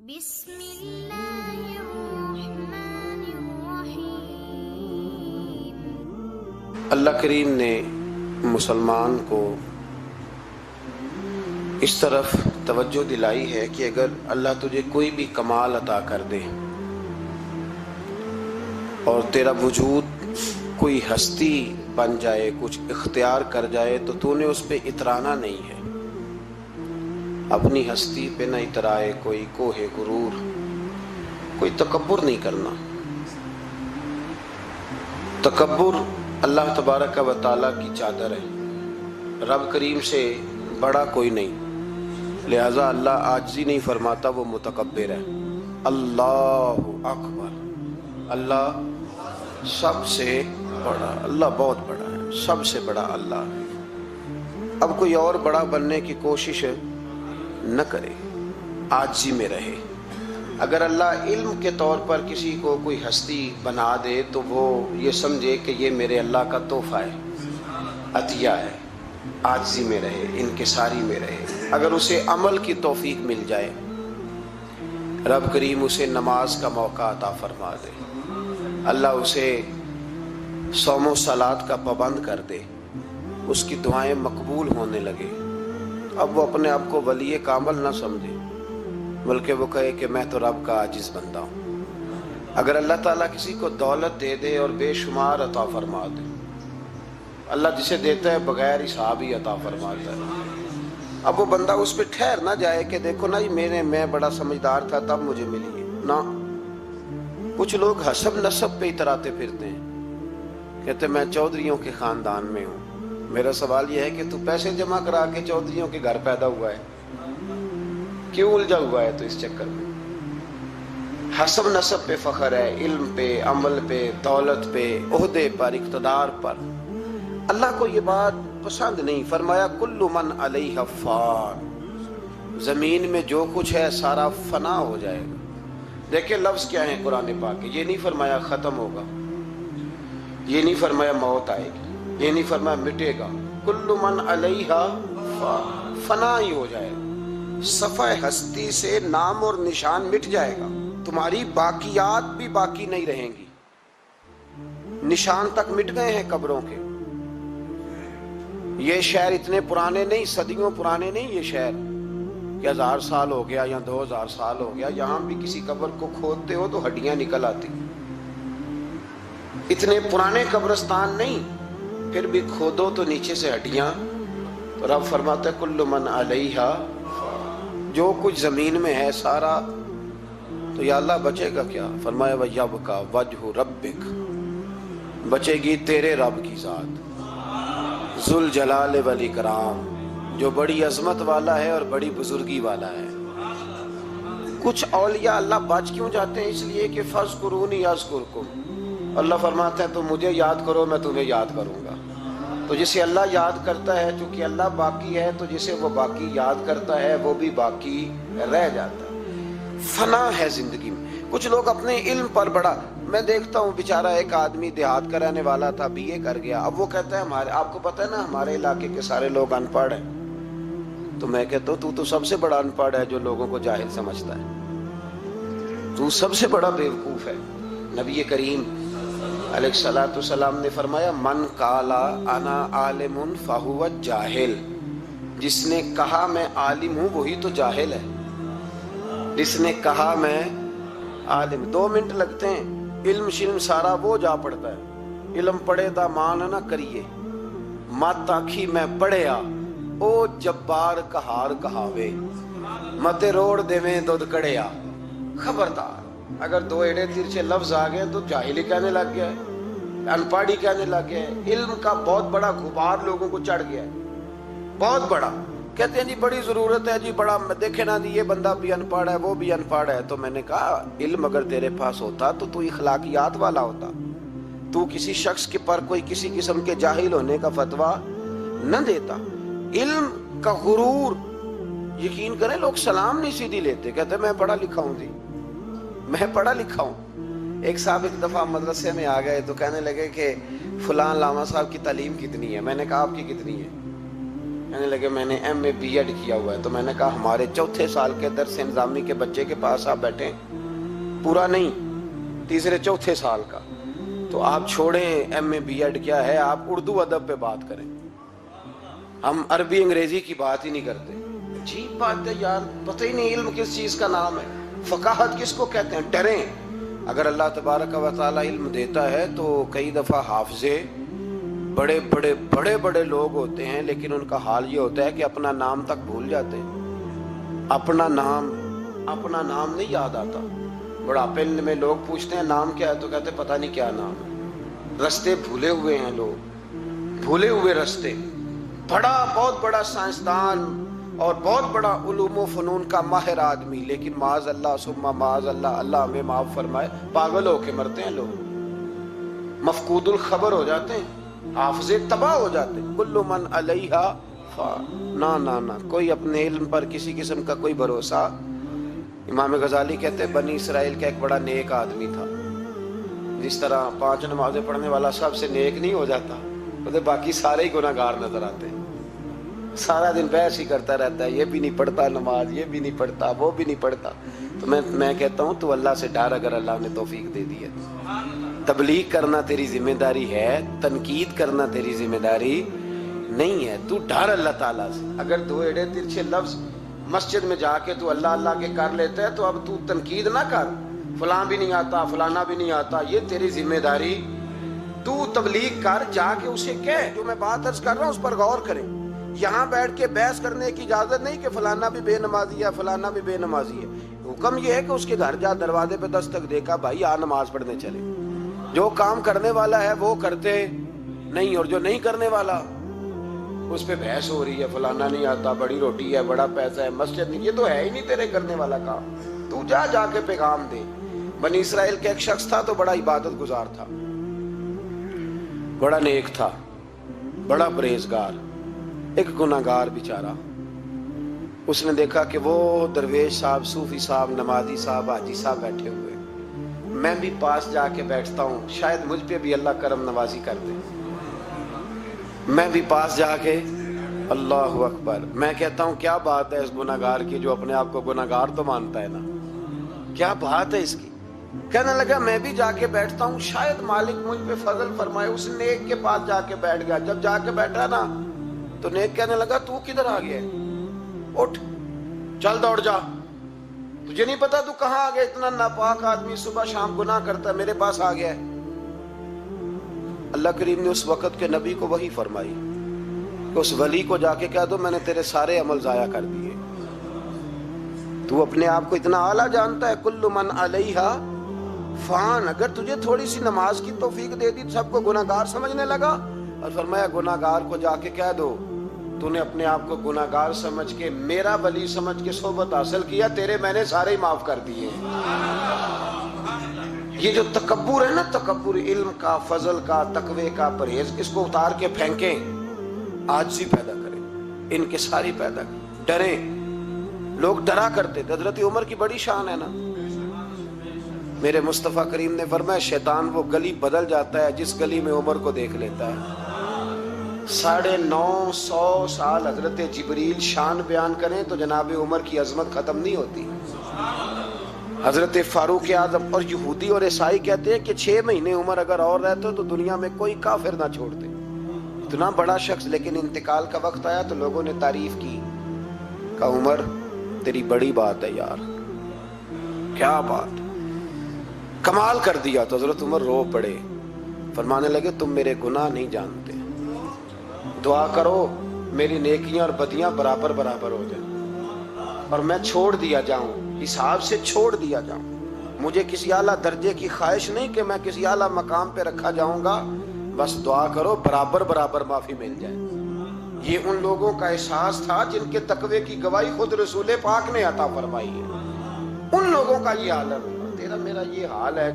بسم اللہ الرحمن الرحیم۔ اللہ کریم نے مسلمان کو اس طرف توجہ دلائی ہے کہ اگر اللہ تجھے کوئی بھی کمال عطا کر دے اور تیرا وجود کوئی ہستی بن جائے، کچھ اختیار کر جائے، تو تو نے اس پہ اترانا نہیں ہے، اپنی ہستی پہ نہ اترائے کوئی کوہ غرور، کوئی تکبر نہیں کرنا۔ تکبر اللہ تبارک و تعالیٰ کی چادر ہے، رب کریم سے بڑا کوئی نہیں، لہذا اللہ عاجزی نہیں فرماتا، وہ متکبر ہے۔ اللہ اکبر، اللہ سب سے بڑا، اللہ بہت بڑا ہے، سب سے بڑا اللہ ہے۔ اب کوئی اور بڑا بننے کی کوشش نہ کرے، عاجزی میں رہے۔ اگر اللہ علم کے طور پر کسی کو کوئی ہستی بنا دے تو وہ یہ سمجھے کہ یہ میرے اللہ کا تحفہ ہے، عطیہ ہے، عاجزی میں رہے، انکساری میں رہے۔ اگر اسے عمل کی توفیق مل جائے، رب کریم اسے نماز کا موقع عطا فرما دے، اللہ اسے صوم و صلات کا پابند کر دے، اس کی دعائیں مقبول ہونے لگے، اب وہ اپنے آپ کو ولی کامل نہ سمجھے، بلکہ وہ کہے کہ میں تو رب کا عاجز بندہ ہوں۔ اگر اللہ تعالیٰ کسی کو دولت دے دے اور بے شمار عطا فرما دے، اللہ جسے دیتا ہے بغیر حساب ہی عطا فرماتا ہے، اب وہ بندہ اس پہ ٹھہر نہ جائے کہ دیکھو نا میں بڑا سمجھدار تھا تب مجھے ملی ہے، نہ۔ کچھ لوگ حسب نسب پہ اتراتے پھرتے ہیں، کہتے میں چودھریوں کے خاندان میں ہوں۔ میرا سوال یہ ہے کہ تو پیسے جمع کرا کے چودھریوں کے گھر پیدا ہوا ہے، کیوں الجھا ہوا ہے تو اس چکر میں؟ حسب نسب پہ فخر ہے، علم پہ، عمل پہ، دولت پہ، عہدے پر، اقتدار پر۔ اللہ کو یہ بات پسند نہیں، فرمایا کل من علیہ فان، زمین میں جو کچھ ہے سارا فنا ہو جائے گا۔ دیکھیں لفظ کیا ہے قرآن پاک کے، یہ نہیں فرمایا ختم ہوگا، یہ نہیں فرمایا موت آئے گی، یہ نہیں فرمایا مٹے گا، کل من علیہ فان، فنا ہی ہو جائے گا، صفحہ ہستی سے نام اور نشان مٹ جائے گا، تمہاری باقیات بھی باقی نہیں رہیں گی، نشان تک مٹ گئے ہیں قبروں کے۔ یہ شہر اتنے پرانے نہیں، صدیوں پرانے نہیں، یہ شہر کہ 1000 سال ہو گیا یا 2000 سال ہو گیا، یہاں بھی کسی قبر کو کھودتے ہو تو ہڈیاں نکل آتی، اتنے پرانے قبرستان نہیں، پھر بھی کھودو تو نیچے سے ہڈیاں۔ تو رب فرماتا ہے کل من علیہ، جو کچھ زمین میں ہے سارا، تو یا اللہ بچے گا کیا؟ فرمایا وَيَبْقَى وَجْهُ رَبِّكَ، بچے گی تیرے رب کی ذات، ذوالجلال والاکرام، جو بڑی عظمت والا ہے اور بڑی بزرگی والا ہے۔ کچھ اولیاء اللہ بچ کیوں جاتے ہیں؟ اس لیے کہ فَاذْكُرُونِي أَذْكُرْكُمْ، اللہ فرماتے ہیں تم مجھے یاد کرو میں تمہیں یاد کروں گا۔ تو جسے اللہ یاد کرتا ہے، چونکہ اللہ باقی ہے تو جسے وہ باقی یاد کرتا ہے وہ بھی باقی رہ جاتا ہے۔ فنا ہے زندگی میں۔ کچھ لوگ اپنے علم پر بڑا، میں دیکھتا ہوں بیچارہ ایک آدمی دیہات کا رہنے والا تھا، BA کر گیا، اب وہ کہتا ہے آپ کو پتہ ہے نا ہمارے علاقے کے سارے لوگ ان پڑھ ہیں، تو میں کہتا ہوں تو سب سے بڑا ان پڑھ ہے جو لوگوں کو جاہل سمجھتا ہے، تو سب سے بڑا بیوقوف ہے۔ نبی کریم علیہ السلام نے فرمایا من قالا انا عالم فہو جاہل، جس نے کہا میں عالم ہوں وہی تو جاہل ہے، جس نے کہا میں عالم۔ 2 منٹ لگتے ہیں، علم شلم سارا وہ جا پڑتا ہے، علم پڑھے دا مان نہ کریے، مت آکھی میں پڑھیا او جبار کہار کہاوے، مت روڑ دیویں دودھ کڑیا۔ خبردار، اگر 2 ایڑے ترچے لفظ آ گئے تو جاہلی کہنے لگ گیا ہے، ان پڑھی کہنے لگ گیا ہے، علم کا بہت بڑا غبار لوگوں کو چڑھ گیا ہے، بہت بڑا۔ کہتے ہیں جی بڑی ضرورت ہے جی، بڑا دیکھے نا جی یہ بندہ بھی ان پڑھ ہے وہ بھی ان پڑھ ہے، تو میں نے کہا علم اگر تیرے پاس ہوتا تو اخلاقیات والا ہوتا، تو کسی شخص کے پر کوئی کسی قسم کے جاہل ہونے کا فتویٰ نہ دیتا۔ علم کا غرور، یقین کریں لوگ سلام نہیں سیدھی لیتے، کہتے میں پڑھا لکھا ہوں جی، میں پڑھا لکھا ہوں۔ ایک صاحب ایک دفعہ مدرسے میں آ گئے تو کہنے لگے کہ فلاں علامہ صاحب کی تعلیم کتنی ہے؟ میں نے کہا آپ کی کتنی ہے؟ کہنے لگے میں نے ایم اے بی ایڈ کیا ہوا ہے. تو میں نے کہا ہمارے 4تھے سال کے درس انظامی کے بچے کے پاس آپ بیٹھیں, پورا نہیں 3-4 سال کا, تو آپ چھوڑیں ایم اے بی ایڈ کیا ہے, آپ اردو ادب پہ بات کریں, ہم عربی انگریزی کی بات ہی نہیں کرتے. عجیب بات ہے یار, پتہ ہی نہیں علم کس چیز کا نام ہے, فقاہت کس کو کہتے ہیں. ڈریں, اگر اللہ تبارک و تعالی علم دیتا ہے تو کئی دفعہ حافظے بڑے بڑے بڑے بڑے لوگ ہوتے ہیں, لیکن ان کا حال یہ ہوتا ہے کہ اپنا نام تک بھول جاتے ہیں. اپنا نام نہیں یاد آتا. بڑھاپے میں لوگ پوچھتے ہیں نام کیا ہے, تو کہتے ہیں پتہ نہیں کیا نام ہے. رستے بھولے ہوئے ہیں لوگ, بھولے ہوئے رستے. بہت بڑا سائنسدان اور بہت بڑا علوم و فنون کا ماہر آدمی, لیکن معاذ اللہ ثم معاذ اللہ, اللہ ہمیں معاف فرمائے, پاگل ہو کے مرتے ہیں لوگ, مفقود الخبر ہو جاتے ہیں, حافظے تباہ ہو جاتے ہیں. کل من علیہا فان. نہ کوئی اپنے علم پر کسی قسم کا کوئی بھروسہ. امام غزالی کہتے ہیں بنی اسرائیل کا ایک بڑا نیک آدمی تھا. جس طرح 5 نمازیں پڑھنے والا سب سے نیک نہیں ہو جاتا, تو باقی سارے ہی گناہ گار نظر آتے ہیں. سارا دن بحث ہی کرتا رہتا ہے, یہ بھی نہیں پڑھتا نماز, یہ بھی نہیں پڑھتا, وہ بھی نہیں پڑھتا. تو میں کہتا ہوں تو اللہ سے ڈر, اگر اللہ نے توفیق دے دی ہے. تبلیغ کرنا تیری ذمہ داری ہے, تنقید کرنا تیری ذمہ داری نہیں ہے. تو ڈر اللہ تعالیٰ سے. اگر 2 ایڑے ترچھے لفظ مسجد میں جا کے تو اللہ کے کر لیتا ہے, تو اب تو تنقید نہ کر, فلاں بھی نہیں آتا, فلانا بھی نہیں آتا, یہ تیری ذمہ داری. تو تبلیغ کر, جا کے اسے کہہ, جو میں بات عرض کر رہا ہوں اس پر غور کریں. یہاں بیٹھ کے بحث کرنے کی اجازت نہیں کہ فلانا بھی بے نمازی ہے, فلانا بھی بے نمازی ہے. حکم یہ ہے کہ اس کے گھر جا, دروازے پہ دستک دے, کا بھائی آ نماز پڑھنے چلے. جو کام کرنے والا ہے وہ کرتے نہیں, اور جو نہیں کرنے والا اس پہ بحث ہو رہی ہے, فلانا نہیں آتا, بڑی روٹی ہے, بڑا پیسہ ہے, مسجد نہیں. یہ تو ہے ہی نہیں تیرے کرنے والا کام. تو جا کے پیغام دے. بنی اسرائیل کا ایک شخص تھا تو بڑا عبادت گزار تھا, بڑا نیک تھا, بڑا پرہیزگار. ایک گناہگار بیچارہ, اس نے دیکھا کہ وہ درویش صاحب, صوفی صاحب, نمازی صاحب, حاجی صاحب بیٹھے ہوئے, میں بھی پاس جا کے بیٹھتا ہوں, شاید مجھ پہ بھی اللہ کرم نوازی کر دے. میں بھی پاس جا کے, اللہ اکبر, میں کہتا ہوں کیا بات ہے اس گناہگار کی, جو اپنے آپ کو گناہگار تو مانتا ہے نا, کیا بات ہے اس کی. کہنے لگا میں بھی جا کے بیٹھتا ہوں, شاید مالک مجھ پہ فضل فرمائے. اس نیک کے پاس جا کے بیٹھ گیا. جب جا کے بیٹھا نا تو نیک کہنے لگا تو کدھر آ گیا, اٹھ چل دوڑ جا, تجھے نہیں پتا تو کہاں آ گیا, اتنا ناپاک آدمی صبح شام گناہ کرتا ہے, میرے پاس آ گیا ہے. اللہ کریم نے اس وقت کے نبی کو وحی فرمائی کہ اس ولی کو جا کے کہہ دو میں نے تیرے سارے عمل ضائع کر دیے. تو اپنے آپ کو اتنا اعلیٰ جانتا ہے, کل من علیہا فان. اگر تجھے تھوڑی سی نماز کی توفیق دے دی, سب کو گناہ گار سمجھنے لگا, اور فرمایا گناہ گار کو جا کے کہہ دو تو نے اپنے آپ کو گناہ گار سمجھ کے, میرا ولی سمجھ کے صحبت حاصل کیا, تیرے میں نے سارے ہی معاف کر دیے. یہ جو تکبر ہے نا, تکبر علم کا, فضل کا, تقوی کا, پرہیز, اس کو اتار کے پھینکیں, عاجزی پیدا کریں, انکساری پیدا کریں, ڈریں. لوگ ڈرا کرتے تھے. حضرت عمر کی بڑی شان ہے نا, میرے مصطفیٰ کریم نے فرمایا شیطان وہ گلی بدل جاتا ہے جس گلی میں عمر کو دیکھ لیتا ہے. 950 سال حضرت جبریل شان بیان کریں تو جناب عمر کی عظمت ختم نہیں ہوتی. حضرت فاروق اعظم اور یہودی اور عیسائی کہتے ہیں کہ 6 مہینے عمر اگر اور رہتے تو دنیا میں کوئی کافر نہ چھوڑتے. اتنا بڑا شخص, لیکن انتقال کا وقت آیا تو لوگوں نے تعریف کی, کہا عمر تیری بڑی بات ہے یار, کیا بات, کمال کر دیا. تو حضرت عمر رو پڑے, فرمانے لگے تم میرے گناہ نہیں جانتے, دعا کرو میری نیکیاں اور بدیاں برابر برابر ہو جائیں, اور میں چھوڑ دیا جاؤں, حساب سے چھوڑ دیا جاؤں. مجھے کسی اعلیٰ درجے کی خواہش نہیں کہ میں کسی اعلیٰ مقام پہ رکھا جاؤں گا, بس دعا کرو برابر برابر معافی مل جائے. یہ ان لوگوں کا احساس تھا جن کے تقوی کی گواہی خود رسول پاک نے عطا فرمائی ہے. ان لوگوں کا یہ حال ہے, تیرا میرا یہ حال ہے.